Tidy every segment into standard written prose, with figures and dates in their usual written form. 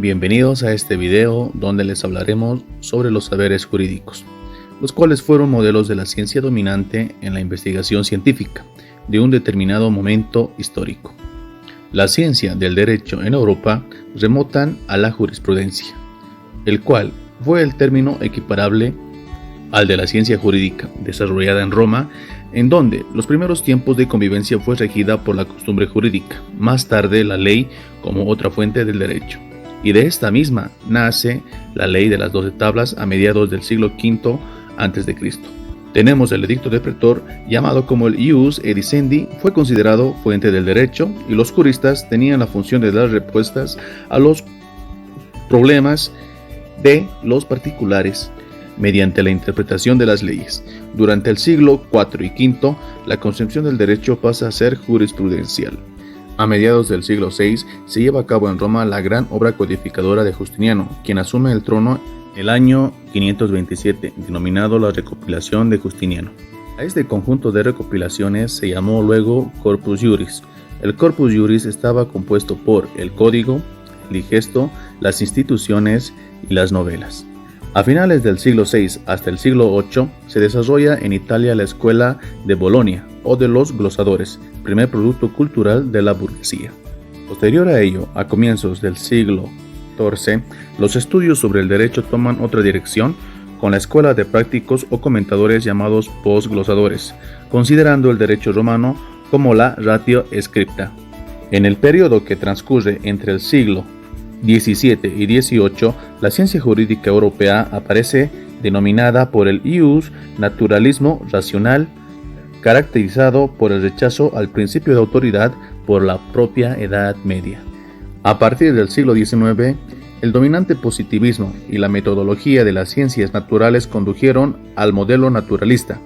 Bienvenidos a este video donde les hablaremos sobre los saberes jurídicos, los cuales fueron modelos de la ciencia dominante en la investigación científica de un determinado momento histórico. La ciencia del derecho en Europa remontan a la jurisprudencia, el cual fue el término equiparable al de la ciencia jurídica desarrollada en Roma, en donde los primeros tiempos de convivencia fue regida por la costumbre jurídica, más tarde la ley como otra fuente del derecho. Y de esta misma nace la ley de las 12 tablas a mediados del siglo V a.C. Tenemos el edicto de Pretor, llamado como el Ius Edicendi, fue considerado fuente del derecho y los juristas tenían la función de dar respuestas a los problemas de los particulares mediante la interpretación de las leyes. Durante el siglo IV y V, la concepción del derecho pasa a ser jurisprudencial. A mediados del siglo VI se lleva a cabo en Roma la gran obra codificadora de Justiniano, quien asume el trono el año 527, denominado la Recopilación de Justiniano. A este conjunto de recopilaciones se llamó luego Corpus Juris. El Corpus Juris estaba compuesto por el Código, el Digesto, las instituciones y las novelas. A finales del siglo VI hasta el siglo VIII se desarrolla en Italia la Escuela de Bolonia o de los glosadores, primer producto cultural de la burguesía. Posterior a ello, a comienzos del siglo XIV, los estudios sobre el derecho toman otra dirección con la escuela de prácticos o comentadores llamados postglosadores, considerando el derecho romano como la ratio scripta. En el periodo que transcurre entre el siglo XVII y XVIII, la ciencia jurídica europea aparece denominada por el ius naturalismo racional, caracterizado por el rechazo al principio de autoridad por la propia Edad Media. A partir del siglo XIX, el dominante positivismo y la metodología de las ciencias naturales condujeron al modelo naturalista,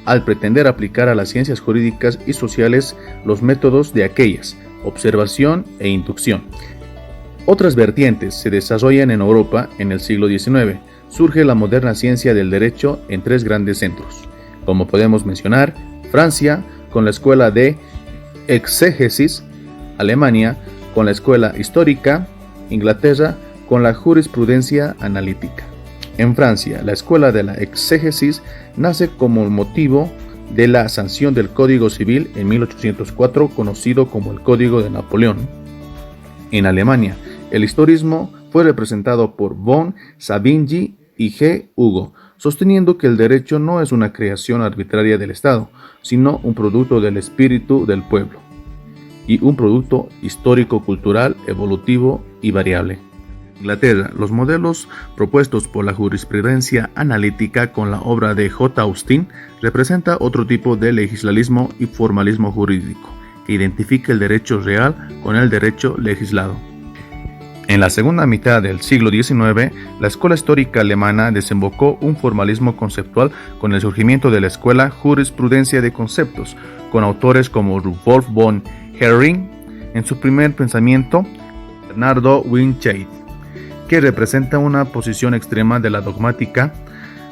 al pretender aplicar a las ciencias jurídicas y sociales los métodos de aquellas, observación e inducción. Otras vertientes se desarrollan en Europa en el siglo XIX. Surge la moderna ciencia del derecho en tres grandes centros, como podemos mencionar: Francia, con la escuela de exégesis; Alemania, con la escuela histórica; Inglaterra, con la jurisprudencia analítica. En Francia, la escuela de la exégesis nace como motivo de la sanción del Código Civil en 1804, conocido como el Código de Napoleón. En Alemania, el historismo fue representado por von Savigny y G. Hugo, sosteniendo que el derecho no es una creación arbitraria del Estado, sino un producto del espíritu del pueblo, y un producto histórico-cultural, evolutivo y variable. En Inglaterra, los modelos propuestos por la jurisprudencia analítica con la obra de J. Austin representa otro tipo de legislalismo y formalismo jurídico, que identifica el derecho real con el derecho legislado. En la segunda mitad del siglo XIX, la escuela histórica alemana desembocó un formalismo conceptual con el surgimiento de la escuela jurisprudencia de conceptos, con autores como Rudolf von Hering, en su primer pensamiento, Bernardo Winscheid, que representa una posición extrema de la dogmática,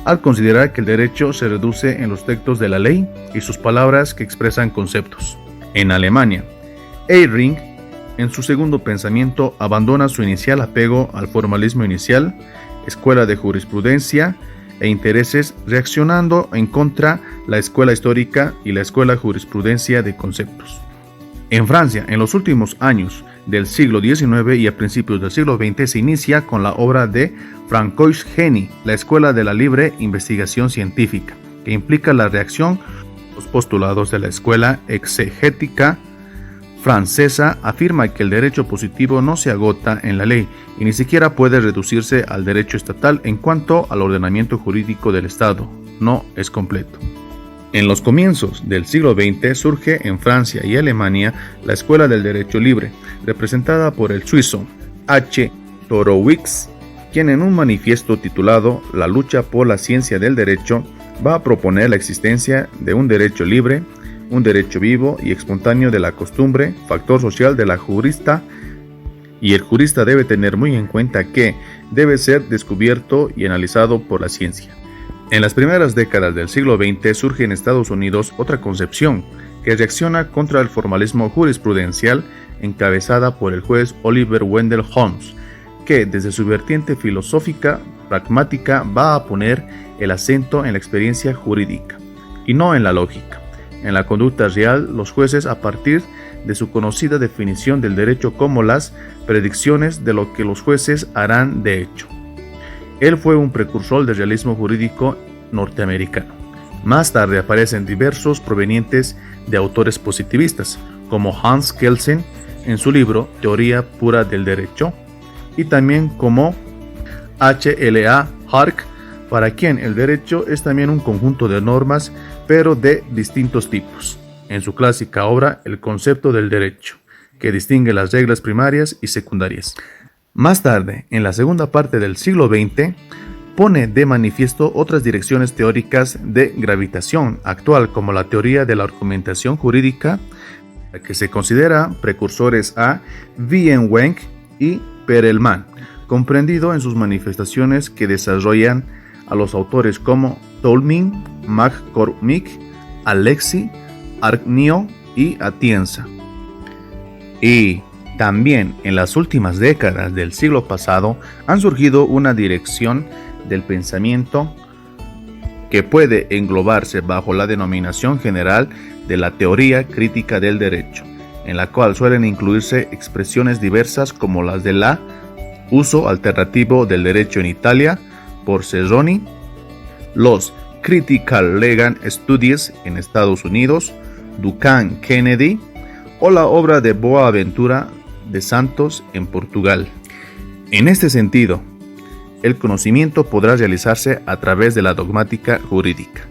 al considerar que el derecho se reduce en los textos de la ley y sus palabras que expresan conceptos. En Alemania, Hering, en su segundo pensamiento, abandona su inicial apego al formalismo inicial, escuela de jurisprudencia e intereses, reaccionando en contra la escuela histórica y la escuela jurisprudencia de conceptos. En Francia, en los últimos años del siglo XIX y a principios del siglo XX, se inicia con la obra de Francois Genie, la escuela de la libre investigación científica, que implica la reacción a los postulados de la escuela exegética francesa. Afirma que el derecho positivo no se agota en la ley y ni siquiera puede reducirse al derecho estatal en cuanto al ordenamiento jurídico del Estado. No es completo. En los comienzos del siglo XX surge en Francia y Alemania la escuela del derecho libre, representada por el suizo H. Torowitz, quien en un manifiesto titulado La lucha por la ciencia del derecho va a proponer la existencia de un derecho libre, un derecho vivo y espontáneo de la costumbre, factor social de la jurista, y el jurista debe tener muy en cuenta que debe ser descubierto y analizado por la ciencia. En las primeras décadas del siglo XX surge en Estados Unidos otra concepción que reacciona contra el formalismo jurisprudencial encabezada por el juez Oliver Wendell Holmes, que desde su vertiente filosófica pragmática va a poner el acento en la experiencia jurídica y no en la lógica, en la conducta real, los jueces a partir de su conocida definición del derecho como las predicciones de lo que los jueces harán de hecho. Él fue un precursor del realismo jurídico norteamericano. Más tarde aparecen diversos provenientes de autores positivistas, como Hans Kelsen en su libro Teoría pura del derecho, y también como H.L.A. Hark, para quien el derecho es también un conjunto de normas, pero de distintos tipos, en su clásica obra El concepto del derecho, que distingue las reglas primarias y secundarias. Más tarde, en la segunda parte del siglo XX, pone de manifiesto otras direcciones teóricas de gravitación actual, como la teoría de la argumentación jurídica, que se considera precursores a Wien-Wenck y Perelman, comprendido en sus manifestaciones que desarrollan a los autores como Toulmin, McCormick, Alexis, Argnio y Atienza. Y también en las últimas décadas del siglo pasado han surgido una dirección del pensamiento que puede englobarse bajo la denominación general de la teoría crítica del derecho, en la cual suelen incluirse expresiones diversas como las de la uso alternativo del derecho en Italia por Cerroni, los Critical Legal Studies en Estados Unidos, Duncan Kennedy, o la obra de Boaventura de Santos en Portugal. En este sentido, el conocimiento podrá realizarse a través de la dogmática jurídica,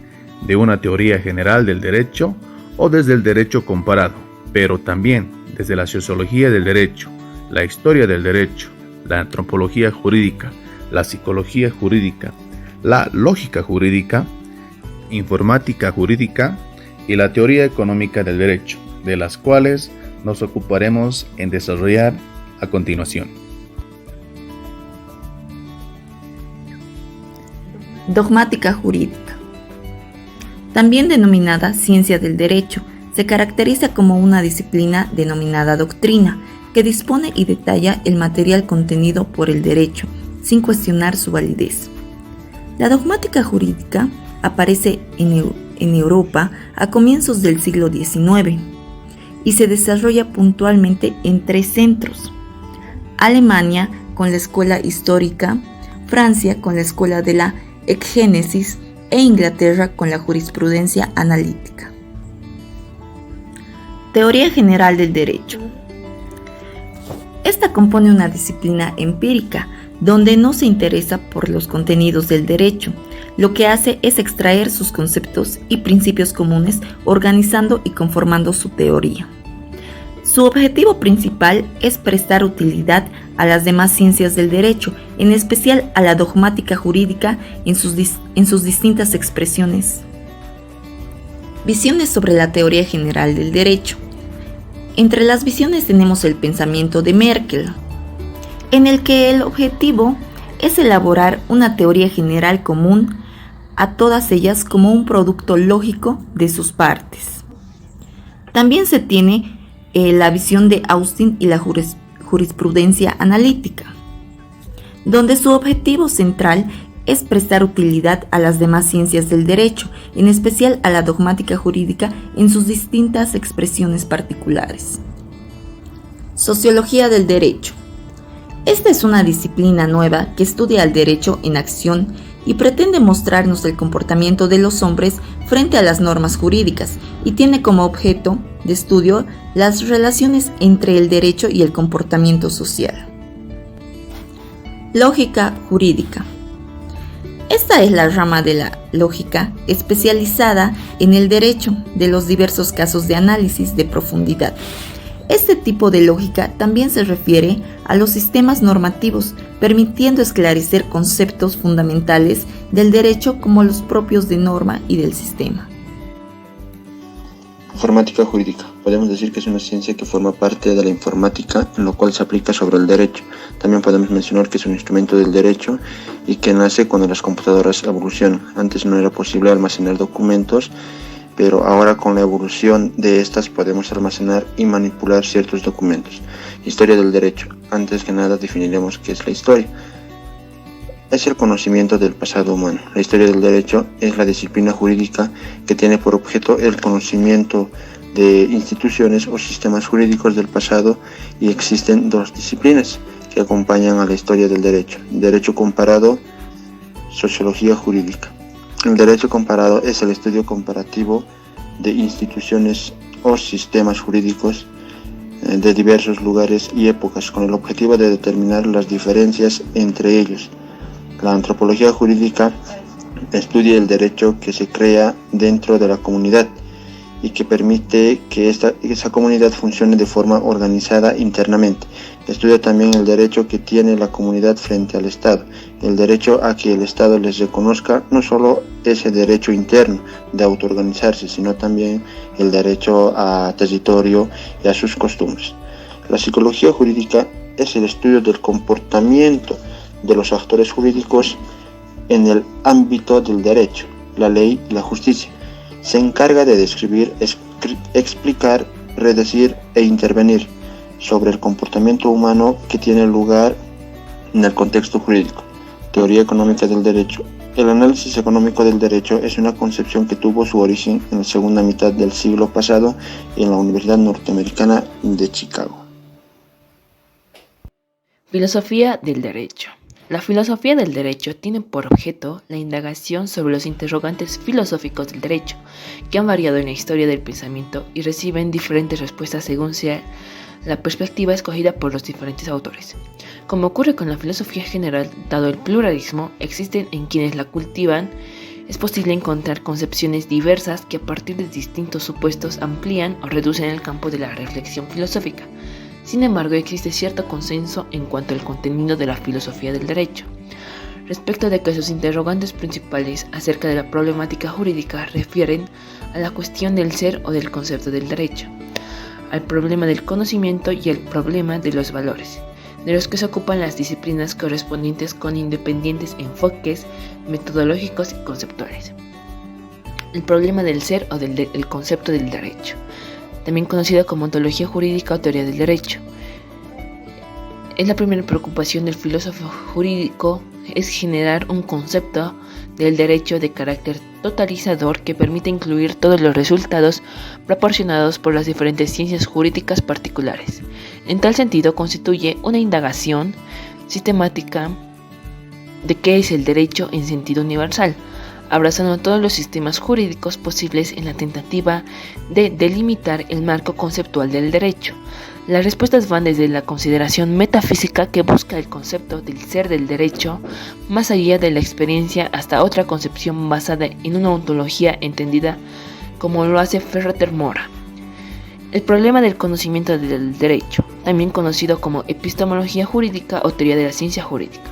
de una teoría general del derecho o desde el derecho comparado, pero también desde la sociología del derecho, la historia del derecho, la antropología jurídica, la psicología jurídica, la lógica jurídica, informática jurídica y la teoría económica del derecho, de las cuales nos ocuparemos en desarrollar a continuación. Dogmática jurídica. También denominada ciencia del derecho, se caracteriza como una disciplina denominada doctrina, que dispone y detalla el material contenido por el derecho, sin cuestionar su validez. La dogmática jurídica aparece en Europa a comienzos del siglo XIX y se desarrolla puntualmente en 3 centros: Alemania con la escuela histórica, Francia con la escuela de la exgénesis e Inglaterra con la jurisprudencia analítica. Teoría general del derecho. Esta compone una disciplina empírica donde no se interesa por los contenidos del derecho. Lo que hace es extraer sus conceptos y principios comunes, organizando y conformando su teoría. Su objetivo principal es prestar utilidad a las demás ciencias del derecho, en especial a la dogmática jurídica en sus distintas expresiones. Visiones sobre la teoría general del derecho. Entre las visiones tenemos el pensamiento de Merkel, en el que el objetivo es elaborar una teoría general común a todas ellas como un producto lógico de sus partes. También se tiene la visión de Austin y la jurisprudencia analítica, donde su objetivo central es prestar utilidad a las demás ciencias del derecho, en especial a la dogmática jurídica en sus distintas expresiones particulares. Sociología del derecho. Esta es una disciplina nueva que estudia el derecho en acción y pretende mostrarnos el comportamiento de los hombres frente a las normas jurídicas y tiene como objeto de estudio las relaciones entre el derecho y el comportamiento social. Lógica jurídica. Esta es la rama de la lógica especializada en el derecho de los diversos casos de análisis de profundidad. Este tipo de lógica también se refiere a los sistemas normativos, permitiendo esclarecer conceptos fundamentales del derecho como los propios de norma y del sistema. Informática jurídica. Podemos decir que es una ciencia que forma parte de la informática, en lo cual se aplica sobre el derecho. También podemos mencionar que es un instrumento del derecho y que nace cuando las computadoras evolucionan. Antes no era posible almacenar documentos pero ahora con la evolución de estas podemos almacenar y manipular ciertos documentos. Historia del derecho. Antes que nada definiremos qué es la historia. Es el conocimiento del pasado humano. La historia del derecho es la disciplina jurídica que tiene por objeto el conocimiento de instituciones o sistemas jurídicos del pasado, y existen dos disciplinas que acompañan a la historia del derecho: derecho comparado, sociología jurídica. El derecho comparado es el estudio comparativo de instituciones o sistemas jurídicos de diversos lugares y épocas con el objetivo de determinar las diferencias entre ellos. La antropología jurídica estudia el derecho que se crea dentro de la comunidad y que permite que esa comunidad funcione de forma organizada internamente. Estudia también el derecho que tiene la comunidad frente al Estado, el derecho a que el Estado les reconozca no solo ese derecho interno de autoorganizarse, sino también el derecho a territorio y a sus costumbres. La psicología jurídica es el estudio del comportamiento de los actores jurídicos en el ámbito del derecho, la ley y la justicia. Se encarga de describir, explicar, predecir e intervenir sobre el comportamiento humano que tiene lugar en el contexto jurídico. Teoría económica del derecho. El análisis económico del derecho es una concepción que tuvo su origen en la segunda mitad del siglo pasado en la Universidad Norteamericana de Chicago. Filosofía del derecho. La filosofía del derecho tiene por objeto la indagación sobre los interrogantes filosóficos del derecho, que han variado en la historia del pensamiento y reciben diferentes respuestas según sea la perspectiva escogida por los diferentes autores. Como ocurre con la filosofía general, dado el pluralismo, existen en quienes la cultivan, es posible encontrar concepciones diversas que a partir de distintos supuestos amplían o reducen el campo de la reflexión filosófica. Sin embargo, existe cierto consenso en cuanto al contenido de la filosofía del derecho, respecto de que sus interrogantes principales acerca de la problemática jurídica refieren a la cuestión del ser o del concepto del derecho, al problema del conocimiento y al problema de los valores, de los que se ocupan las disciplinas correspondientes con independientes enfoques metodológicos y conceptuales. El problema del ser o del concepto del derecho, también conocida como ontología jurídica o teoría del derecho. Es la primera preocupación del filósofo jurídico, es generar un concepto del derecho de carácter totalizador que permite incluir todos los resultados proporcionados por las diferentes ciencias jurídicas particulares. En tal sentido, constituye una indagación sistemática de qué es el derecho en sentido universal, abrazando todos los sistemas jurídicos posibles en la tentativa de delimitar el marco conceptual del derecho. Las respuestas van desde la consideración metafísica, que busca el concepto del ser del derecho, más allá de la experiencia, hasta otra concepción basada en una ontología entendida como lo hace Ferrater Mora. El problema del conocimiento del derecho, también conocido como epistemología jurídica o teoría de la ciencia jurídica,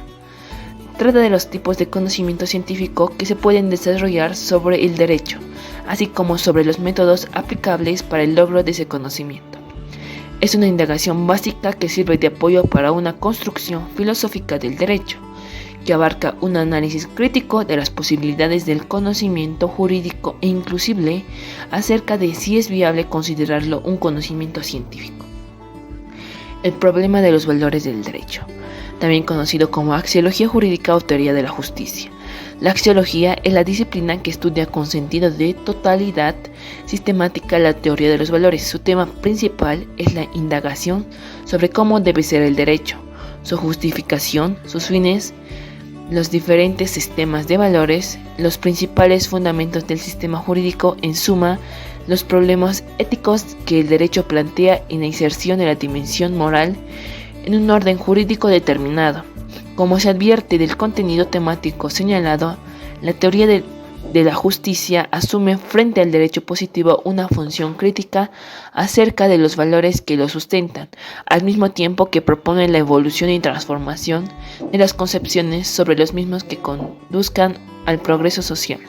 trata de los tipos de conocimiento científico que se pueden desarrollar sobre el derecho, así como sobre los métodos aplicables para el logro de ese conocimiento. Es una indagación básica que sirve de apoyo para una construcción filosófica del derecho, que abarca un análisis crítico de las posibilidades del conocimiento jurídico e inclusive acerca de si es viable considerarlo un conocimiento científico. El problema de los valores del derecho, también conocido como axiología jurídica o teoría de la justicia. La axiología es la disciplina que estudia con sentido de totalidad sistemática la teoría de los valores. Su tema principal es la indagación sobre cómo debe ser el derecho, su justificación, sus fines, los diferentes sistemas de valores, los principales fundamentos del sistema jurídico, en suma, los problemas éticos que el derecho plantea en la inserción de la dimensión moral en un orden jurídico determinado. Como se advierte del contenido temático señalado, la teoría de la justicia asume frente al derecho positivo una función crítica acerca de los valores que lo sustentan, al mismo tiempo que propone la evolución y transformación de las concepciones sobre los mismos que conduzcan al progreso social.